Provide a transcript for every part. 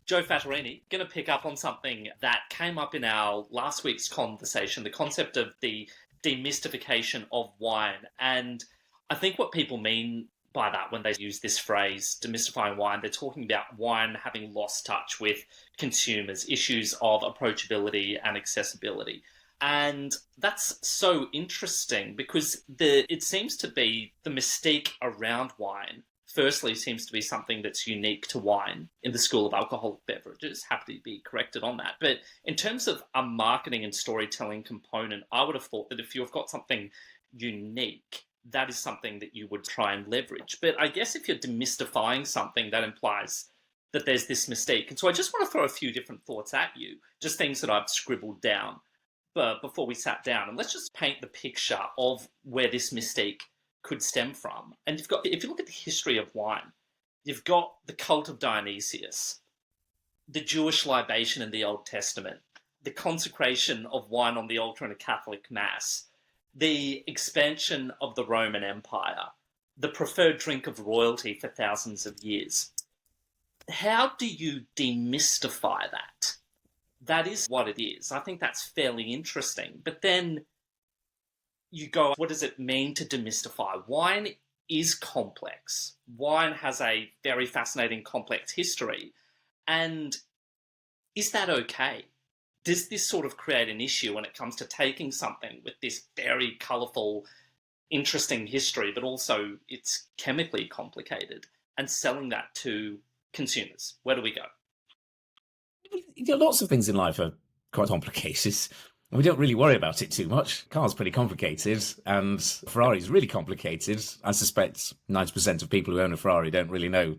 Joe Fattorini, going to pick up on something that came up in our last week's conversation, the concept of the demystification of wine. And I think what people mean by that when they use this phrase, demystifying wine, they're talking about wine having lost touch with consumers, issues of approachability and accessibility. And that's so interesting because it seems to be the mystique around wine. Firstly, seems to be something that's unique to wine in the school of alcoholic beverages. Happy to be corrected on that. But in terms of a marketing and storytelling component, I would have thought that if you've got something unique, that is something that you would try and leverage. But I guess if you're demystifying something, that implies that there's this mystique. And so I just want to throw a few different thoughts at you, just things that I've scribbled down before we sat down. And let's just paint the picture of where this mystique could stem from. And if you look at the history of wine, you've got the cult of Dionysius, the Jewish libation in the Old Testament, the consecration of wine on the altar in a Catholic Mass, the expansion of the Roman Empire, the preferred drink of royalty for thousands of years. How do you demystify that? That is what it is. I think that's fairly interesting. But then you go, what does it mean to demystify? Wine is complex. Wine has a very fascinating, complex history. And is that okay? Does this sort of create an issue when it comes to taking something with this very colourful, interesting history, but also it's chemically complicated, and selling that to consumers? Where do we go? Lots of things in life are quite complicated. We don't really worry about it too much. Car's pretty complicated, and Ferrari's really complicated. I suspect 90% of people who own a Ferrari don't really know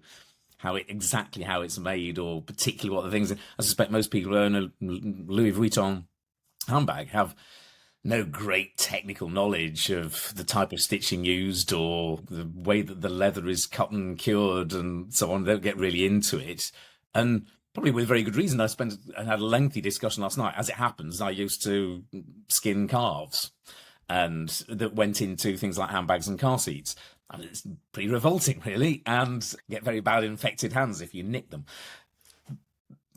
exactly how it's made, or particularly what the things are. I suspect most people who own a Louis Vuitton handbag have no great technical knowledge of the type of stitching used or the way that the leather is cut and cured and so on. They don't get really into it. And probably with very good reason. I had a lengthy discussion last night. As it happens, I used to skin calves, and that went into things like handbags and car seats. And it's pretty revolting, really, and get very bad infected hands if you nick them.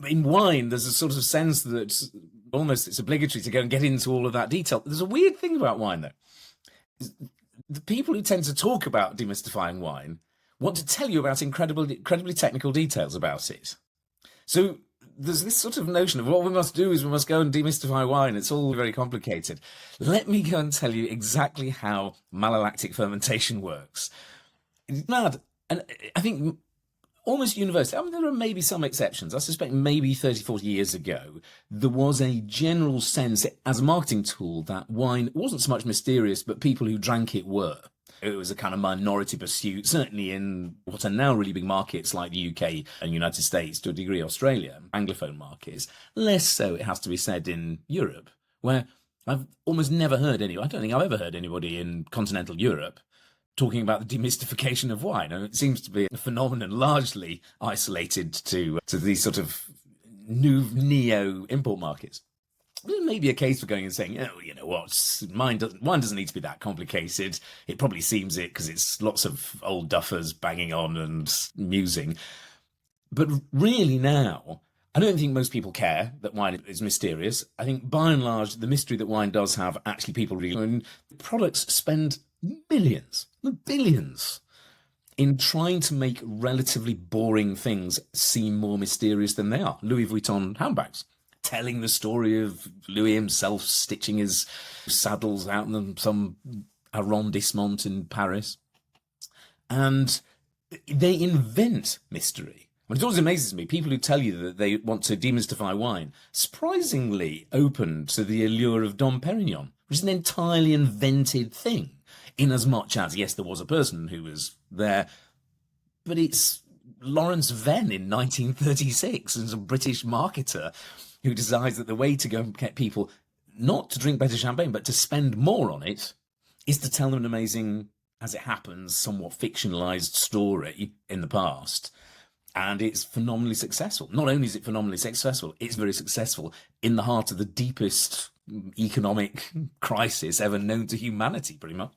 In wine, there's a sort of sense that almost it's obligatory to go and get into all of that detail. There's a weird thing about wine, though. The people who tend to talk about demystifying wine want to tell you about incredibly technical details about it. So there's this sort of notion of what we must do is we must go and demystify wine. It's all very complicated. Let me go and tell you exactly how malolactic fermentation works. It's mad. And I think almost universally, I mean, there are maybe some exceptions. I suspect maybe 30, 40 years ago, there was a general sense as a marketing tool that wine wasn't so much mysterious, but people who drank it were. It was a kind of minority pursuit, certainly in what are now really big markets like the UK and United States, to a degree Australia, Anglophone markets. Less so, it has to be said, in Europe, where I've almost never heard I don't think I've ever heard anybody in continental Europe talking about the demystification of wine. And it seems to be a phenomenon largely isolated to these sort of new neo import markets. There may be a case for going and saying, oh, you know what, wine doesn't need to be that complicated. It probably seems it because it's lots of old duffers banging on and musing. But really now, I don't think most people care that wine is mysterious. I think by and large, the mystery that wine does have, actually people really... And products spend millions, billions in trying to make relatively boring things seem more mysterious than they are. Louis Vuitton handbags, telling the story of Louis himself stitching his saddles out in some arrondissement in Paris. And they invent mystery. It always amazes me, people who tell you that they want to demystify wine, surprisingly open to the allure of Dom Perignon, which is an entirely invented thing, in as much as, yes, there was a person who was there, but it's Lawrence Venn in 1936 as a British marketer who decides that the way to go and get people not to drink better champagne, but to spend more on it, is to tell them an amazing, as it happens, somewhat fictionalized story in the past. And it's phenomenally successful. Not only is it phenomenally successful, it's very successful in the heart of the deepest economic crisis ever known to humanity, pretty much.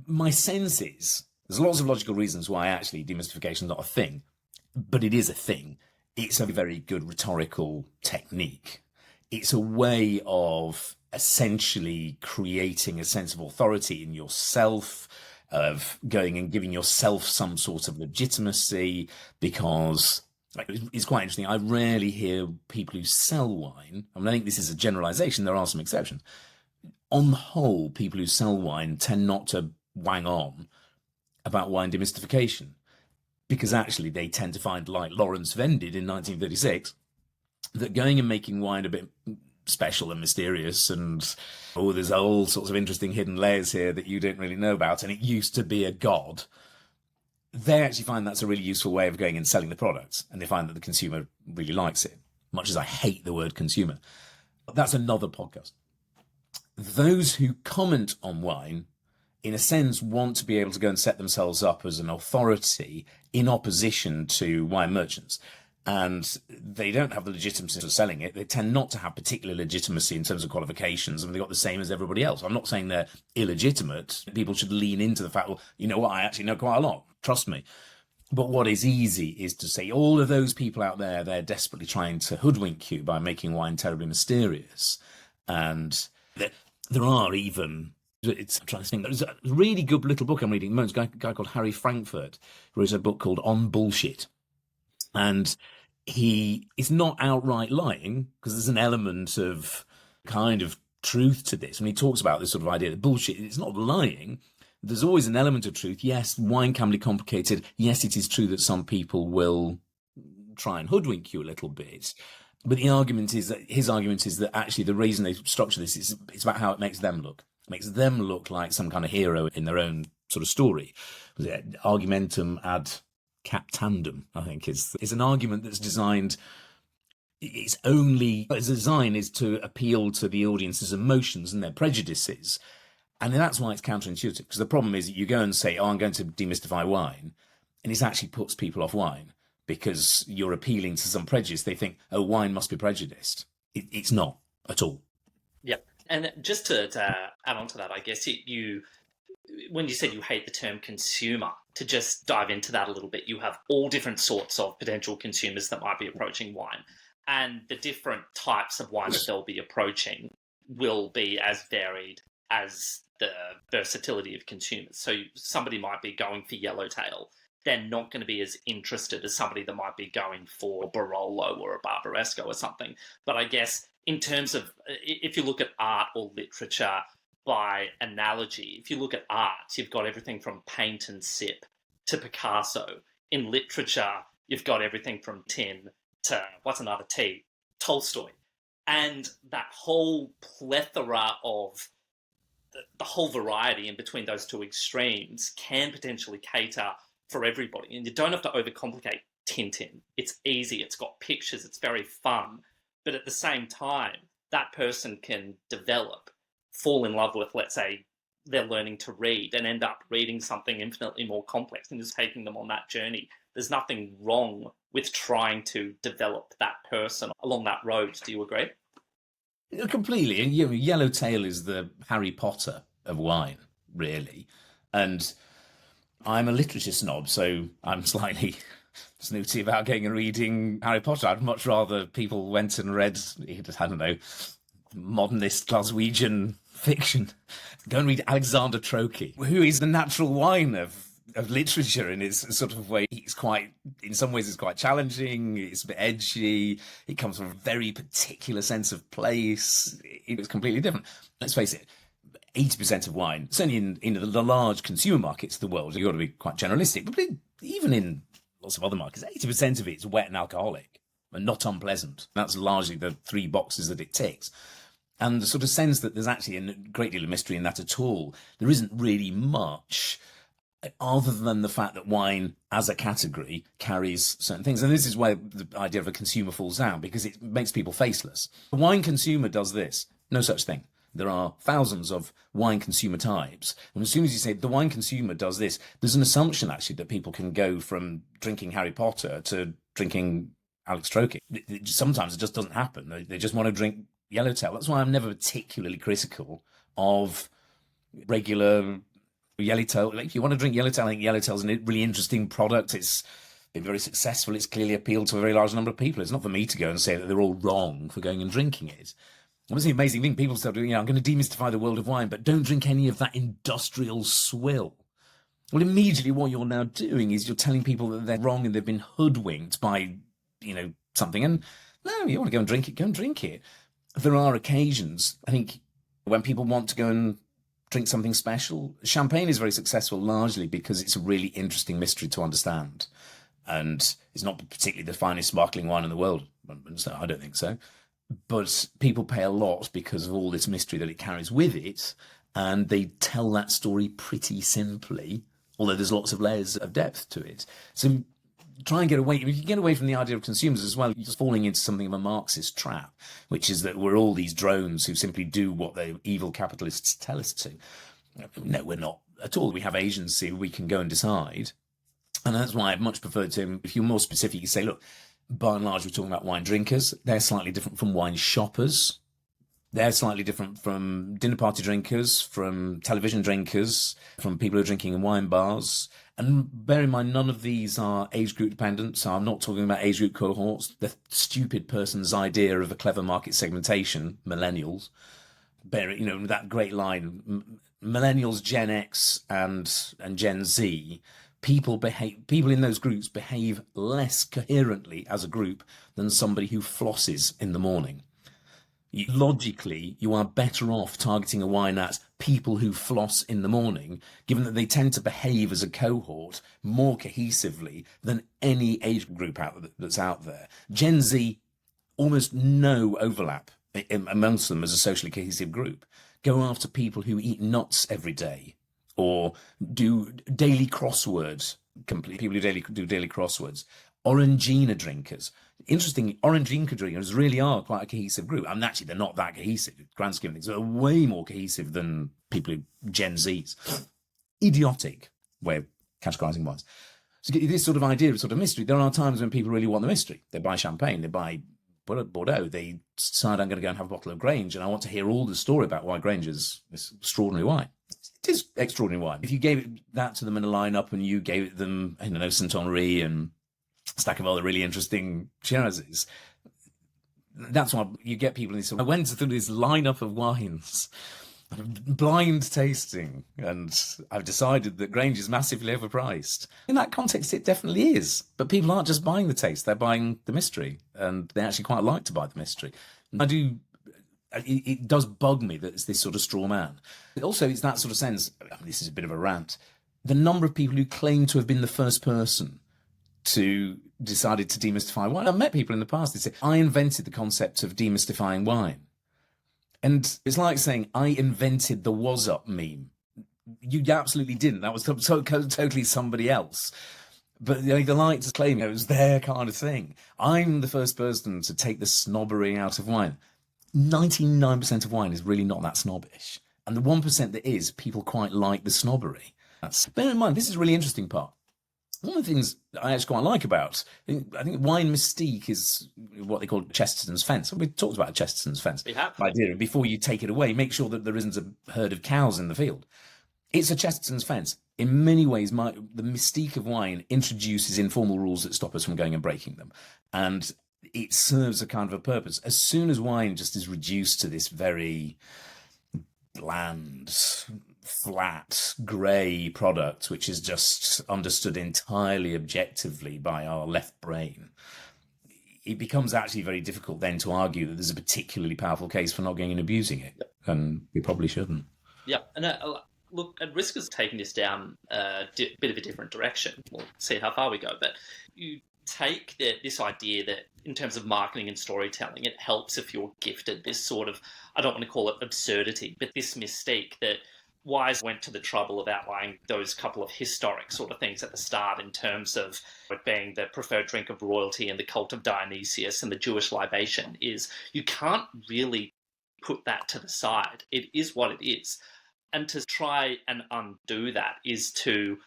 My sense is, there's lots of logical reasons why actually demystification is not a thing, but it is a thing. It's a very good rhetorical technique. It's a way of essentially creating a sense of authority in yourself, of going and giving yourself some sort of legitimacy, because it's quite interesting. I rarely hear people who sell wine. I mean, I think this is a generalization. There are some exceptions. On the whole, people who sell wine tend not to wang on about wine demystification, because actually they tend to find, like Lawrence Vended in 1936, that going and making wine a bit special and mysterious, and there's all sorts of interesting hidden layers here that you don't really know about, and it used to be a god. They actually find that's a really useful way of going and selling the products, and they find that the consumer really likes it, much as I hate the word consumer. But that's another podcast. Those who comment on wine, in a sense, want to be able to go and set themselves up as an authority in opposition to wine merchants. And they don't have the legitimacy of selling it. They tend not to have particular legitimacy in terms of qualifications. I mean, they've got the same as everybody else. I'm not saying they're illegitimate. People should lean into the fact, well, you know what, I actually know quite a lot. Trust me. But what is easy is to say all of those people out there, they're desperately trying to hoodwink you by making wine terribly mysterious. And there are even... I'm trying to think. There's a really good little book I'm reading. There's a guy called Harry Frankfurt who wrote a book called On Bullshit. And he is not outright lying, because there's an element of kind of truth to this. When he talks about this sort of idea that bullshit, it's not lying. There's always an element of truth. Yes, wine can be complicated. Yes, it is true that some people will try and hoodwink you a little bit. But his argument is that actually the reason they structure this is it's about how it makes them look. It makes them look like some kind of hero in their own sort of story. Argumentum ad captandum, I think, is an argument that's designed. Its design is to appeal to the audience's emotions and their prejudices. And that's why it's counterintuitive, because the problem is that you go and say, I'm going to demystify wine, and it actually puts people off wine because you're appealing to some prejudice. They think, oh, wine must be prejudiced. It's not at all. Yep. And just to add on to that, I guess when you said you hate the term consumer, to just dive into that a little bit, you have all different sorts of potential consumers that might be approaching wine. And the different types of wine that they'll be approaching will be as varied as the versatility of consumers. So somebody might be going for Yellowtail. They're not going to be as interested as somebody that might be going for Barolo or a Barbaresco or something. But I guess in terms of, if you look at art or literature by analogy, if you look at art, you've got everything from paint and sip to Picasso. In literature, you've got everything from Tin to, what's another T? Tolstoy. And that whole plethora of the whole variety in between those two extremes can potentially cater for everybody. And you don't have to overcomplicate Tintin. It's easy, it's got pictures, it's very fun. But at the same time, that person can develop, fall in love with, let's say, they're learning to read and end up reading something infinitely more complex and just taking them on that journey. There's nothing wrong with trying to develop that person along that road. Do you agree? Completely. And Yellowtail is the Harry Potter of wine, really. And I'm a literature snob, so I'm slightly snooty about going and reading Harry Potter. I'd much rather people went and read, I don't know, modernist Glaswegian fiction. Go and read Alexander Troki, who is the natural wine of literature in its sort of way. It's quite, in some ways, it's quite challenging. It's a bit edgy. It comes from a very particular sense of place. It's completely different. Let's face it, 80% of wine, certainly in the large consumer markets of the world, you've got to be quite generalistic, but even in lots of other markets, 80% of it is wet and alcoholic and not unpleasant. That's largely the three boxes that it ticks. And the sort of sense that there's actually a great deal of mystery in that at all. There isn't really much other than the fact that wine as a category carries certain things. And this is where the idea of a consumer falls out, because it makes people faceless. A wine consumer does this. No such thing. There are thousands of wine consumer types. And as soon as you say the wine consumer does this, there's an assumption actually that people can go from drinking Harry Potter to drinking Alex Troki. Sometimes it just doesn't happen. They just want to drink Yellowtail. That's why I'm never particularly critical of regular Yellowtail. Like, if you want to drink Yellowtail, I think Yellowtail's a really interesting product. It's been very successful. It's clearly appealed to a very large number of people. It's not for me to go and say that they're all wrong for going and drinking it. What's the amazing thing? People start doing, I'm going to demystify the world of wine, but don't drink any of that industrial swill. Well, immediately what you're now doing is you're telling people that they're wrong and they've been hoodwinked by, something. And no, you want to go and drink it, go and drink it. There are occasions, I think, when people want to go and drink something special. Champagne is very successful largely because it's a really interesting mystery to understand. And it's not particularly the finest sparkling wine in the world. I don't think so. But people pay a lot because of all this mystery that it carries with it. And they tell that story pretty simply, although there's lots of layers of depth to it. So try and get away. If you get away from the idea of consumers as well, you're just falling into something of a Marxist trap, which is that we're all these drones who simply do what the evil capitalists tell us to. No, we're not at all. We have agency. We can go and decide. And that's why I'd much prefer to, if you're more specific, you say, look, by and large, we're talking about wine drinkers. They're slightly different from wine shoppers. They're slightly different from dinner party drinkers, from television drinkers, from people who are drinking in wine bars. And bear in mind, none of these are age group dependent. So I'm not talking about age group cohorts. The stupid person's idea of a clever market segmentation, millennials, that great line, millennials, Gen X and Gen Z, people in those groups behave less coherently as a group than somebody who flosses in the morning. Logically, you are better off targeting a wine at people who floss in the morning, given that they tend to behave as a cohort more cohesively than any age group that's out there. Gen Z, almost no overlap amongst them as a socially cohesive group. Go after people who eat nuts every day or do daily crosswords, people who do daily crosswords. Orangina drinkers. Interestingly, Orangina drinkers really are quite a cohesive group. I mean, actually, they're not that cohesive. Grand scheme of things, they're way more cohesive than people who Gen Zs. Idiotic way of categorizing wines. So this sort of idea of sort of mystery, there are times when people really want the mystery. They buy champagne, they buy Bordeaux, they decide I'm going to go and have a bottle of Grange, and I want to hear all the story about why Grange is this extraordinary wine. It is extraordinary wine. If you gave that to them in a lineup and you gave them, Saint Henri and a stack of other really interesting Shirazes, that's why you get people in this. I went through this lineup of wines, blind tasting, and I've decided that Grange is massively overpriced. In that context, it definitely is. But people aren't just buying the taste, they're buying the mystery, and they actually quite like to buy the mystery. It does bug me that it's this sort of straw man. Also, it's that sort of sense, this is a bit of a rant, the number of people who claim to have been the first person to decided to demystify wine. I've met people in the past that say, I invented the concept of demystifying wine. And it's like saying, I invented the was up meme. You absolutely didn't. That was totally somebody else. But they like to claim it was their kind of thing. I'm the first person to take the snobbery out of wine. 99% of wine is really not that snobbish. And the 1% that is, people quite like the snobbery. Bear in mind, this is a really interesting part. One of the things I actually quite like about, I think wine mystique is what they call Chesterton's fence. We talked about Chesterton's fence. We have. Idea, before you take it away, make sure that there isn't a herd of cows in the field. It's a Chesterton's fence. In many ways, the mystique of wine introduces informal rules that stop us from going and breaking them. And it serves a kind of a purpose. As soon as wine just is reduced to this very bland, flat, grey product, which is just understood entirely objectively by our left brain, it becomes actually very difficult then to argue that there's a particularly powerful case for not going and abusing it. Yep. And we probably shouldn't. Yeah, and look, at risk of taking this down a bit of a different direction, we'll see how far we go, but you take this idea that in terms of marketing and storytelling, it helps if you're gifted this sort of, I don't want to call it absurdity, but this mystique that Wise went to the trouble of outlining those couple of historic sort of things at the start in terms of it being the preferred drink of royalty and the cult of Dionysius and the Jewish libation, is you can't really put that to the side. It is what it is. And to try and undo that is to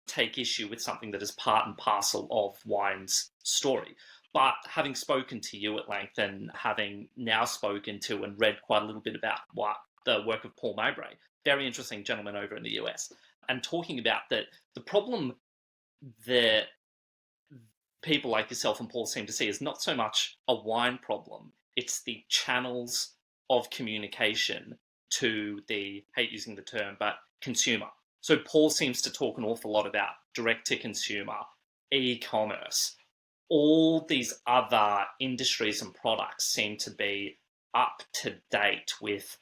take issue with something that is part and parcel of wine's story. But having spoken to you at length and having now spoken to and read quite a little bit about what the work of Paul Mowbray, very interesting gentleman over in the US, and talking about that the problem there people like yourself and Paul seem to see is not so much a wine problem, it's the channels of communication to the, hate using the term, but consumer. So Paul seems to talk an awful lot about direct to consumer, e-commerce. All these other industries and products seem to be up to date with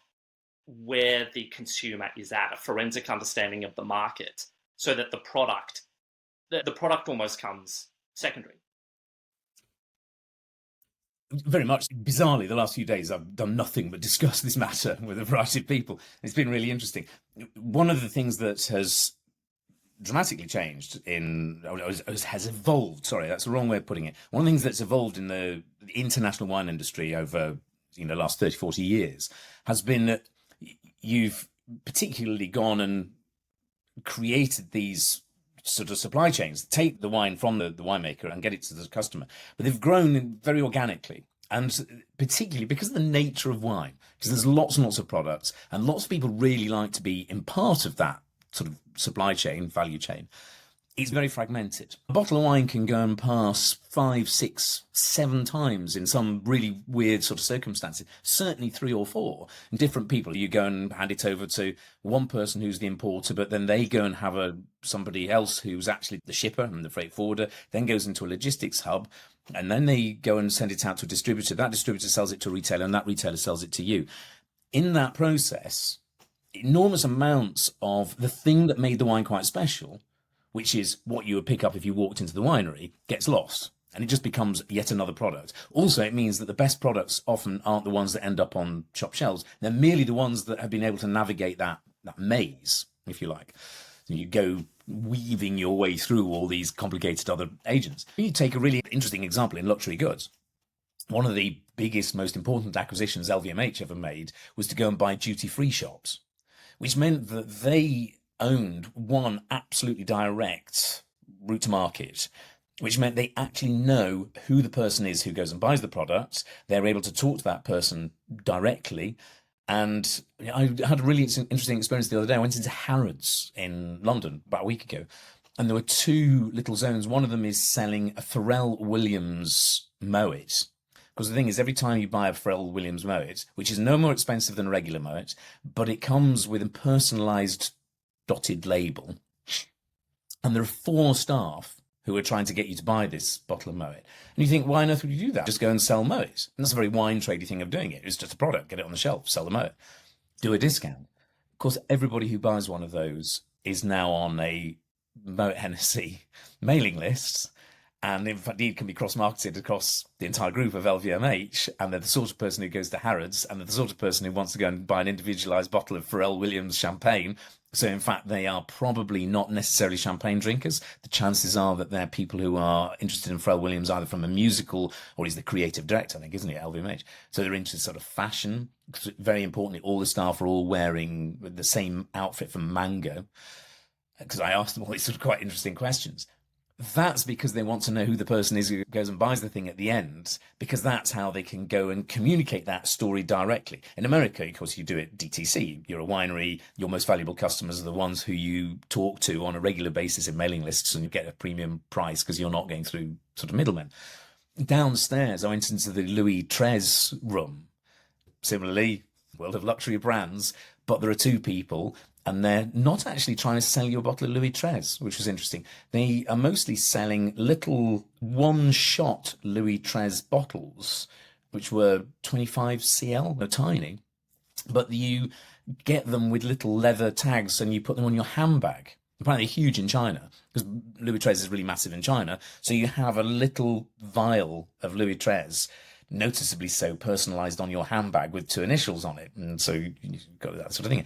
where the consumer is at, a forensic understanding of the market, so that the product almost comes secondary. Very much. Bizarrely, the last few days I've done nothing but discuss this matter with a variety of people. It's been really interesting. One of the things that has dramatically changed has evolved. Sorry, that's the wrong way of putting it. One of the things that's evolved in the international wine industry over the last 30, 40 years has been that you've particularly gone and created these sort of supply chains, take the wine from the winemaker and get it to the customer. But they've grown very organically. And particularly because of the nature of wine, because there's lots and lots of products, and lots of people really like to be in part of that sort of supply chain, value chain. It's very fragmented. A bottle of wine can go and pass 5, 6, 7 times in some really weird sort of circumstances, certainly 3 or 4 different people. You go and hand it over to one person who's the importer, but then they go and have somebody else who's actually the shipper and the freight forwarder, then goes into a logistics hub, and then they go and send it out to a distributor. That distributor sells it to a retailer, and that retailer sells it to you. In that process, enormous amounts of the thing that made the wine quite special, which is what you would pick up if you walked into the winery, gets lost. And it just becomes yet another product. Also, it means that the best products often aren't the ones that end up on shop shelves. They're merely the ones that have been able to navigate that maze, if you like. So you go weaving your way through all these complicated other agents. You take a really interesting example in luxury goods. One of the biggest, most important acquisitions LVMH ever made was to go and buy duty-free shops, which meant that they owned one absolutely direct route to market, which meant they actually know who the person is who goes and buys the products. They're able to talk to that person directly. And I had a really interesting experience the other day. I went into Harrods in London about a week ago, and there were 2 little zones. One of them is selling a Pharrell Williams Moet. Because the thing is, every time you buy a Pharrell Williams Moet, which is no more expensive than a regular Moet, but it comes with a personalised dotted label, and there are 4 staff who are trying to get you to buy this bottle of Moet. And you think, why on earth would you do that? Just go and sell Moet. And that's a very wine tradey thing of doing it. It's just a product, get it on the shelf, sell the Moet, do a discount. Of course, everybody who buys one of those is now on a Moet Hennessy mailing list, and indeed can be cross-marketed across the entire group of LVMH, and they're the sort of person who goes to Harrods, and they're the sort of person who wants to go and buy an individualised bottle of Pharrell Williams champagne. So in fact, they are probably not necessarily champagne drinkers. The chances are that they're people who are interested in Pharrell Williams either from a musical, or he's the creative director, I think, isn't he, at LVMH? So they're into sort of fashion. Very importantly, all the staff are all wearing the same outfit from Mango, because I asked them all these sort of quite interesting questions. That's because they want to know who the person is who goes and buys the thing at the end, because that's how they can go and communicate that story directly. In America, of course, you do it DTC. You're a winery. Your most valuable customers are the ones who you talk to on a regular basis in mailing lists, and you get a premium price because you're not going through sort of middlemen. Downstairs, I went into the Louis XIII room. Similarly, world of luxury brands, but there are 2 people, and they're not actually trying to sell you a bottle of Louis XIII, which was interesting. They are mostly selling little one-shot Louis XIII bottles, which were 25 cl, they're tiny, but you get them with little leather tags and you put them on your handbag. Apparently huge in China, because Louis XIII is really massive in China. So you have a little vial of Louis XIII, noticeably so, personalised on your handbag with 2 initials on it. And so you've got that sort of thing.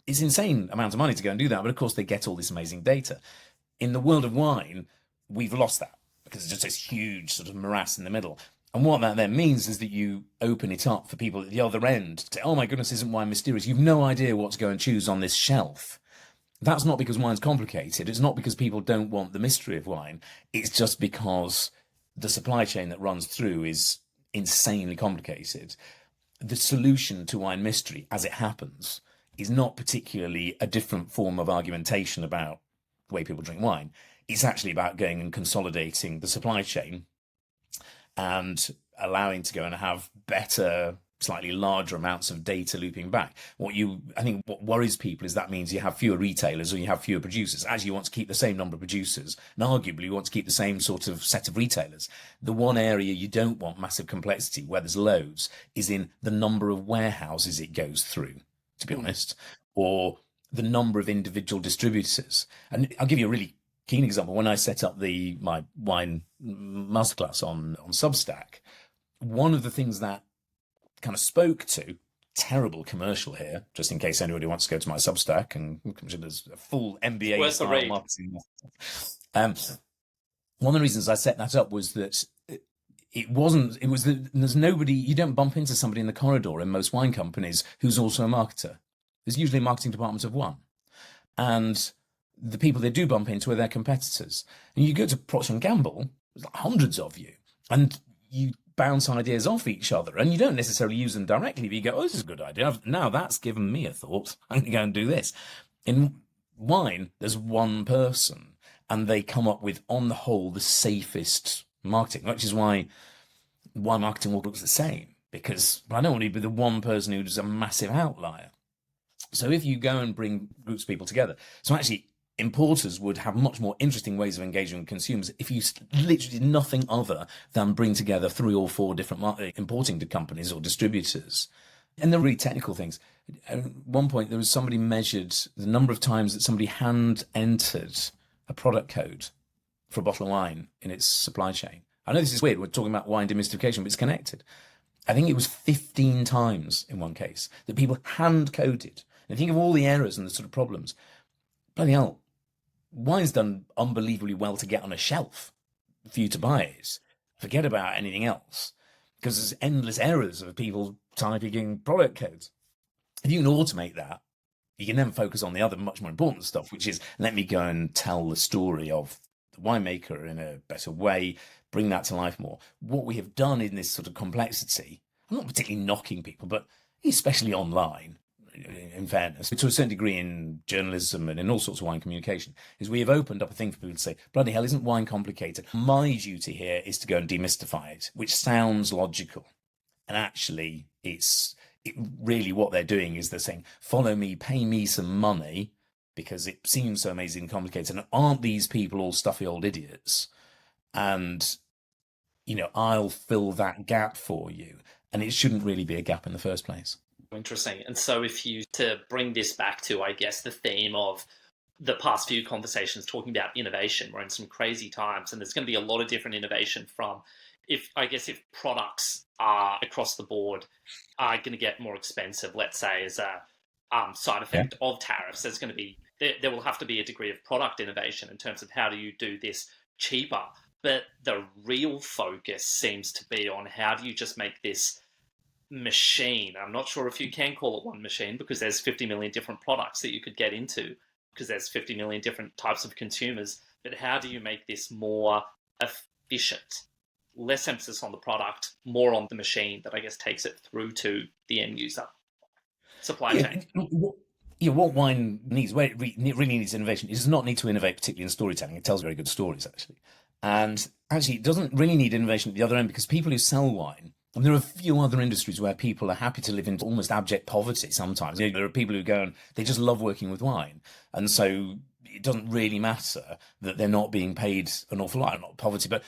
It's an insane amount of money to go and do that, but of course they get all this amazing data. In the world of wine, we've lost that because it's just this huge sort of morass in the middle. And what that then means is that you open it up for people at the other end to say, oh my goodness, isn't wine mysterious? You've no idea what to go and choose on this shelf. That's not because wine's complicated. It's not because people don't want the mystery of wine. It's just because the supply chain that runs through is insanely complicated. The solution to wine mystery, as it happens, is not particularly a different form of argumentation about the way people drink wine. It's actually about going and consolidating the supply chain and allowing to go and have better, slightly larger amounts of data looping back. I think what worries people is that means you have fewer retailers or you have fewer producers. As you want to keep the same number of producers, and arguably you want to keep the same sort of set of retailers. The one area you don't want massive complexity, where there's loads, is in the number of warehouses it goes through, to be honest, or the number of individual distributors. And I'll give you a really keen example. When I set up my wine masterclass on Substack, one of the things that kind of spoke to, terrible commercial here, just in case anybody wants to go to my Substack and there's a full MBA style marketing. One of the reasons I set that up was that there's nobody, you don't bump into somebody in the corridor in most wine companies who's also a marketer. There's usually a marketing department of one. And the people they do bump into are their competitors. And you go to Procter & Gamble, there's like hundreds of you, and you bounce ideas off each other, and you don't necessarily use them directly, but you go, oh, this is a good idea. Now that's given me a thought. I'm going to go and do this. In wine, there's one person, and they come up with, on the whole, the safest marketing, which is why marketing all looks the same, because I don't want to be the one person who's a massive outlier. So if you go and bring groups of people together, so actually importers would have much more interesting ways of engaging with consumers if you literally did nothing other than bring together 3 or 4 different importing companies or distributors. And the really technical things. At one point, there was somebody measured the number of times that somebody hand entered a product code for a bottle of wine in its supply chain. I know this is weird. We're talking about wine demystification, but it's connected. I think it was 15 times in one case that people hand coded. And think of all the errors and the sort of problems. Bloody hell, wine's done unbelievably well to get on a shelf for you to buy it. Forget about anything else, because there's endless errors of people typing in product codes. If you can automate that, you can then focus on the other much more important stuff, which is let me go and tell the story of the winemaker in a better way, bring that to life more. What we have done in this sort of complexity, I'm not particularly knocking people, but especially online, in fairness, to a certain degree in journalism and in all sorts of wine communication, is we have opened up a thing for people to say, bloody hell, isn't wine complicated? My duty here is to go and demystify it, which sounds logical. And actually, really what they're doing is they're saying, follow me, pay me some money, because it seems so amazingly complicated. And aren't these people all stuffy old idiots? And, I'll fill that gap for you. And it shouldn't really be a gap in the first place. Interesting. And so to bring this back to, I guess, the theme of the past few conversations talking about innovation, we're in some crazy times, and there's going to be a lot of different innovation from, if products are across the board are going to get more expensive, let's say as a side effect of tariffs, there will have to be a degree of product innovation in terms of how do you do this cheaper. But the real focus seems to be on how do you just make this machine. I'm not sure if you can call it one machine, because there's 50 million different products that you could get into, because there's 50 million different types of consumers. But how do you make this more efficient? Less emphasis on the product, more on the machine that I guess takes it through to the end user. Supply chain. What wine needs, where it really needs innovation, it does not need to innovate particularly in storytelling. It tells very good stories, actually. And actually, it doesn't really need innovation at the other end, because people who sell wine, and there are a few other industries where people are happy to live in almost abject poverty sometimes. There are people who go and they just love working with wine. And so it doesn't really matter that they're not being paid an awful lot. Not poverty, but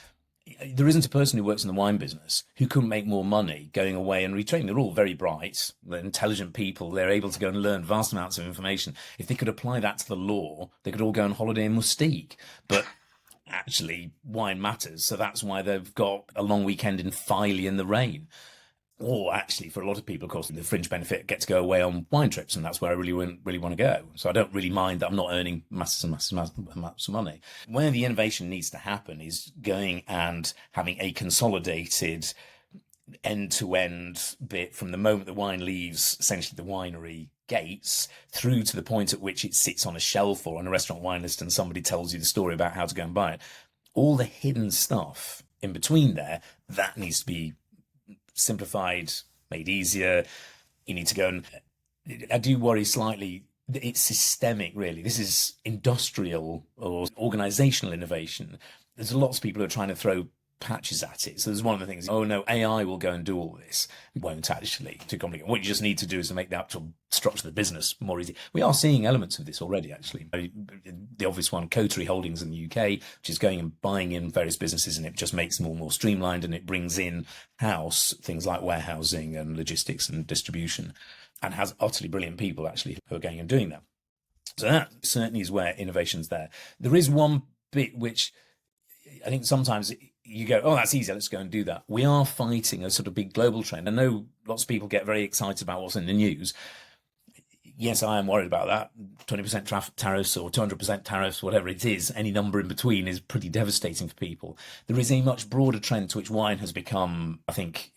there isn't a person who works in the wine business who couldn't make more money going away and retraining. They're all very bright, they're intelligent people. They're able to go and learn vast amounts of information. If they could apply that to the law, they could all go on holiday in Mustique. But actually, wine matters. So that's why they've got a long weekend in Filey in the rain. Or actually, for a lot of people, of course, the fringe benefit, get to go away on wine trips, and that's where I really want to go. So I don't really mind that I'm not earning masses and masses of money. Where the innovation needs to happen is going and having a consolidated end-to-end bit from the moment the wine leaves, essentially the winery gates, through to the point at which it sits on a shelf or on a restaurant wine list and somebody tells you the story about how to go and buy it. All the hidden stuff in between there, that needs to be simplified, made easier. You need to go and I do worry slightly it's systemic, really. This is industrial or organizational innovation. There's lots of people who are trying to throw patches at it. So there's one of the things, oh no, AI will go and do all this. It won't actually. Too complicated. What you just need to do is to make the actual structure of the business more easy. We are seeing elements of this already, actually. The obvious one, Coterie Holdings in the UK, which is going and buying in various businesses, and it just makes them all more streamlined, and it brings in house things like warehousing and logistics and distribution, and has utterly brilliant people actually who are going and doing that. So that certainly is where innovation's there. There is one bit which I think sometimes you go, oh, that's easy, let's go and do that. We are fighting a sort of big global trend. I know lots of people get very excited about what's in the news. Yes, I am worried about that. 20% tariffs or 200% tariffs, whatever it is, any number in between is pretty devastating for people. There is a much broader trend to which wine has become, I think,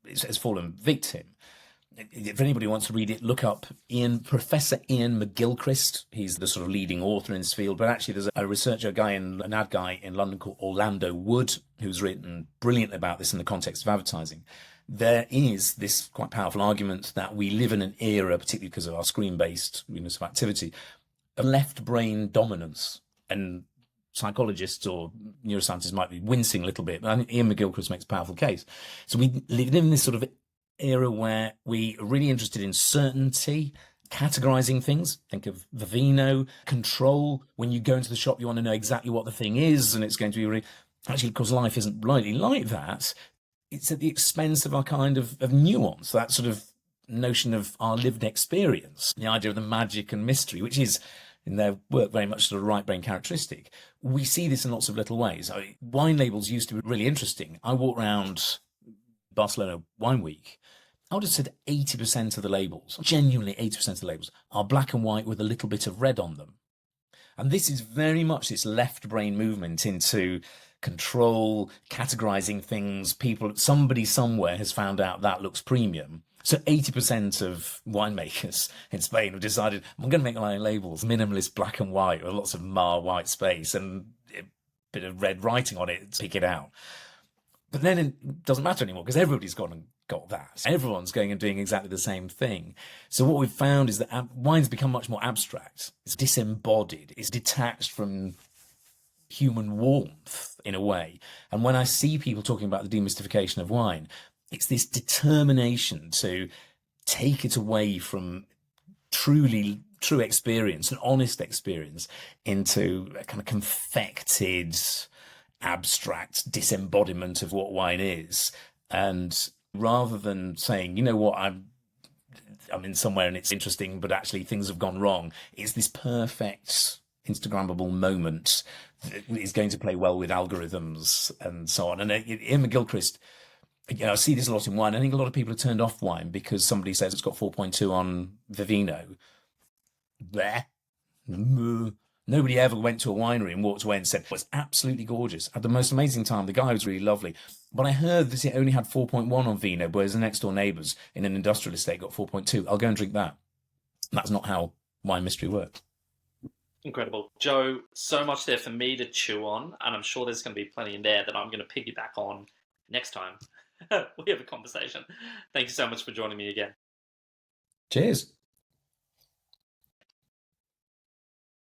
has fallen victim. If anybody wants to read it, look up Professor Ian McGilchrist. He's the sort of leading author in this field. But actually, there's a researcher guy, an ad guy in London called Orlando Wood, who's written brilliantly about this in the context of advertising. There is this quite powerful argument that we live in an era, particularly because of our screen-based sort of activity, of left brain dominance. And psychologists or neuroscientists might be wincing a little bit, but I think Ian McGilchrist makes a powerful case. So we live in this sort of era where we are really interested in certainty, categorizing things. Think of Vivino, control. When you go into the shop, you want to know exactly what the thing is, and it's going to be really... Actually, because life isn't really like that, it's at the expense of our kind of nuance, that sort of notion of our lived experience, the idea of the magic and mystery, which is in their work very much sort of right brain characteristic. We see this in lots of little ways. Wine labels used to be really interesting. I walked around Barcelona Wine Week. I would have said 80% of the labels, genuinely 80% of the labels, are black and white with a little bit of red on them. And this is very much this left brain movement into control, categorizing things. Somebody somewhere has found out that looks premium. So 80% of winemakers in Spain have decided, I'm going to make my labels minimalist black and white with lots of white space and a bit of red writing on it to pick it out. But then it doesn't matter anymore because everybody's gone and got that. Everyone's going and doing exactly the same thing. So what we've found is that wine's become much more abstract. It's disembodied. It's detached from human warmth in a way. And when I see people talking about the demystification of wine, it's this determination to take it away from true experience, an honest experience, into a kind of confected, abstract disembodiment of what wine is. And rather than saying, you know what, I'm in somewhere and it's interesting, but actually things have gone wrong, it's this perfect Instagrammable moment that is going to play well with algorithms and so on. And Ian McGilchrist, I see this a lot in wine. I think a lot of people have turned off wine because somebody says it's got 4.2 on Vivino. Bleh. Nobody ever went to a winery and walked away and said, well, it's absolutely gorgeous. Had the most amazing time. The guy was really lovely. But I heard that it only had 4.1 on Vino, whereas the next door neighbours in an industrial estate got 4.2. I'll go and drink that. That's not how wine mystery works. Incredible. Joe, so much there for me to chew on, and I'm sure there's going to be plenty in there that I'm going to piggyback on next time we have a conversation. Thank you so much for joining me again. Cheers.